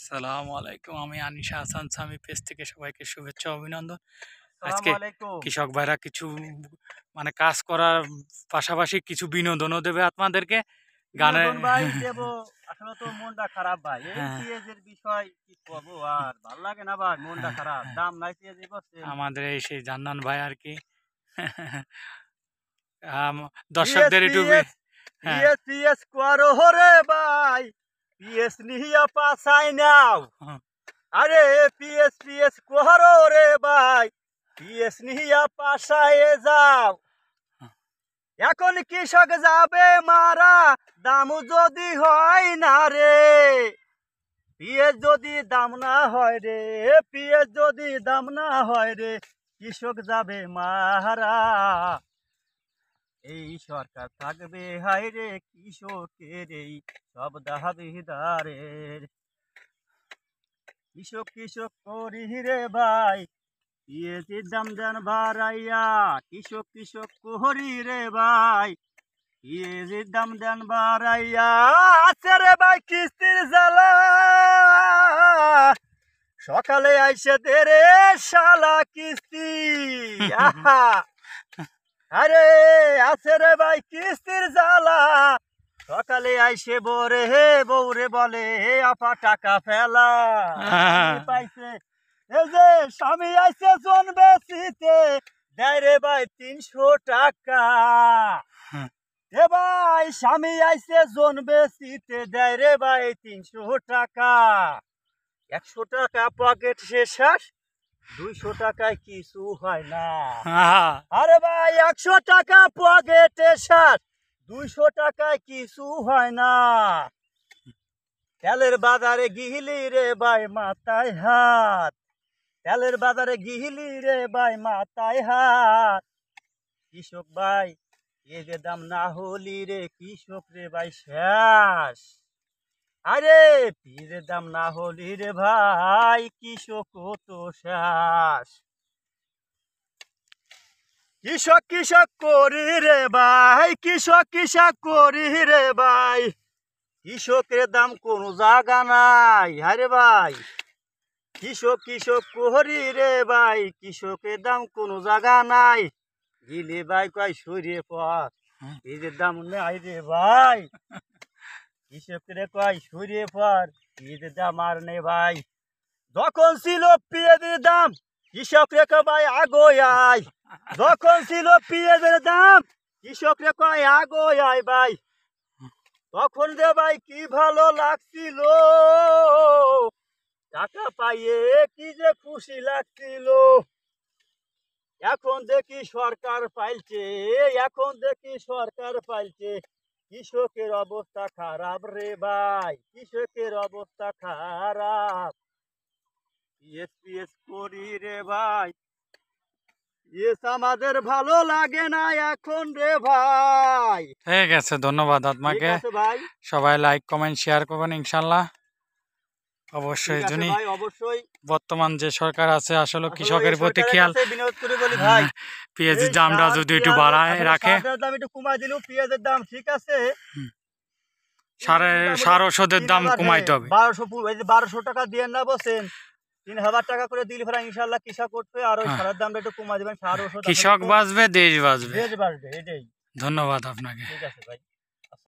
আসসালামু আলাইকুম। আমি আনিশা হাসান সামি পেজ থেকে সবাইকে শুভেচ্ছা অভিনন্দন। আসসালামু আজকে আলাইকুম। কৃষক ভাইরা কিছু কাজ করার পাশাপাশি কিছু বিনোদনও দেবে আপনাদেরকে। গানে বিনোদন ভাই দেব, আসলে তো মনটা খারাপ ভাই। এই হ্যাঁ, পেঁয়াজের বিষয় কি করবো, আর ভাল লাগে না ভাই, মনটা হ্যাঁ, খারাপ। হ্যাঁ। দাম নাই পেঁয়াজের বসছেন। আমাদের এই সেই জান্নান ভাই আর কি। আম পিএস দর্শকদের একটু পিএস হ্যাঁ, পিএস পিএস করো রে ভাই, পিএস নিহিয়া পাছাই নাও। আরে পিএস পিএস করো রে ভাই, পিএস নিহিয়া পাছায় যাও। এখন কৃষক যাবে মারা, দাম যদি হয় না রে। পিএস যদি দাম না হয় রে, পিএস যদি দাম না হয় রে, কৃষক যাবে মারা। এই সরকার থাকবে হায় রে, কৃষকের এই সব দাবিদারের। কৃষক কৃষক করি রে ভাই, পিএসের দাম দেন বাড়াইয়া। কৃষক কৃষক করি রে ভাই, পিএসের দাম দেন বাড়াইয়া। আছে রে ভাই কিস্তির জ্বালা, সকালে আইসে দে রে শালা কিস্তি। আহা, আরে আছে রে ভাই কিস্তির জ্বালা, সকালে আইসে বরে হে বৌরে বলে হে আপা টাকা ফেলা। পাইছে এই যে স্বামী আইসে জন বেশিতে, দেয় রে ভাই 300 টাকা। এ ভাই স্বামী আইসে জন বেশিতে, দেয় রে ভাই 300 টাকা। 100 টাকা পকেট শেষ, 200 টাকায় কিছু হয় না। আরে ভাই 100 টাকা পকেটে শেষ, 200 টাকায় কিছু হয় না। তেলের বাজারে গিহিলি রে ভাই মাথায় হাত, তেলের বাজারে গিহিলি রে ভাই মাথায় হাত। কৃষক ভাই এই যে দাম না হলি রে, কৃষক রে ভাই শেষ। আরে পিঁয়াজের দাম না হলি রে ভাই, কৃষক তো শেষ। কৃষক কৃষক করি রে ভাই, কৃষক কৃষক করি রে ভাই, কৃষকের দাম কোনো জায়গা নাই। আরে ভাই কৃষক কৃষক করি রে ভাই, কৃষকের দাম কোনো জায়গা নাই। দিলে ভাই কয় সরিয়ে পর, পিঁয়াজের দাম নাই রে ভাই। কৃষকের কয় সরিয়ে পর, পিঁয়াজের দাম আর নেই ভাই। যখন ছিল পেঁয়াজের দাম, কৃষক রেখে ভাই আগোয় আয়। যখন ছিল পেঁয়াজের দাম, কৃষক রে কয় আগোয় আয় ভাই। তখন রে ভাই কি ভালো লাগছিল, টাকা পাইয়ে কি যে খুশি লাগছিল। এখন দেখি সরকার পাইছে, এখন দেখি সরকার পাইছে, কৃষকের অবস্থা খারাপ রে ভাই, কৃষকের অবস্থা খারাপ। পিএস পিএস করি রে ভাই, পিএস আমাদের ভালো লাগে না এখন রে ভাই। ঠিক আছে, ধন্যবাদ ঠিক আপনাকে। আছে ভাই, সবাই লাইক কমেন্ট শেয়ার করবেন ইনশাল্লাহ। অবশ্যই ঠিক আছে যিনি ভাই, অবশ্যই। বর্তমান যে সরকার আছে আসলে আসলে এই কৃষকের প্রতি সরকারের খেয়াল, কাছে বিনোদ করে বলি ভাই, পেঁয়াজের এই দামটা সার যদি একটু পেঁয়াজ বাড়ায় আসলে রাখে, সারের দাম একটু কমাই দিলেও পেঁয়াজের দাম ঠিক আছে। সার ওষুধের দাম কমাইতে হবে। 1200 টাকা দিয়ে না বসেন, 3000 টাকা করে দিলে ফেরা ইনশাল্লাহ কৃষক করবে। আর ওই সারের দামটা একটু কমাই দেবেন, সার ওষুধ কৃষক বাঁচবে, দেশ বাঁচবে। দেশ বাড়বে, এটাই। ধন্যবাদ আপনাকে। ঠিক আছে ভাই।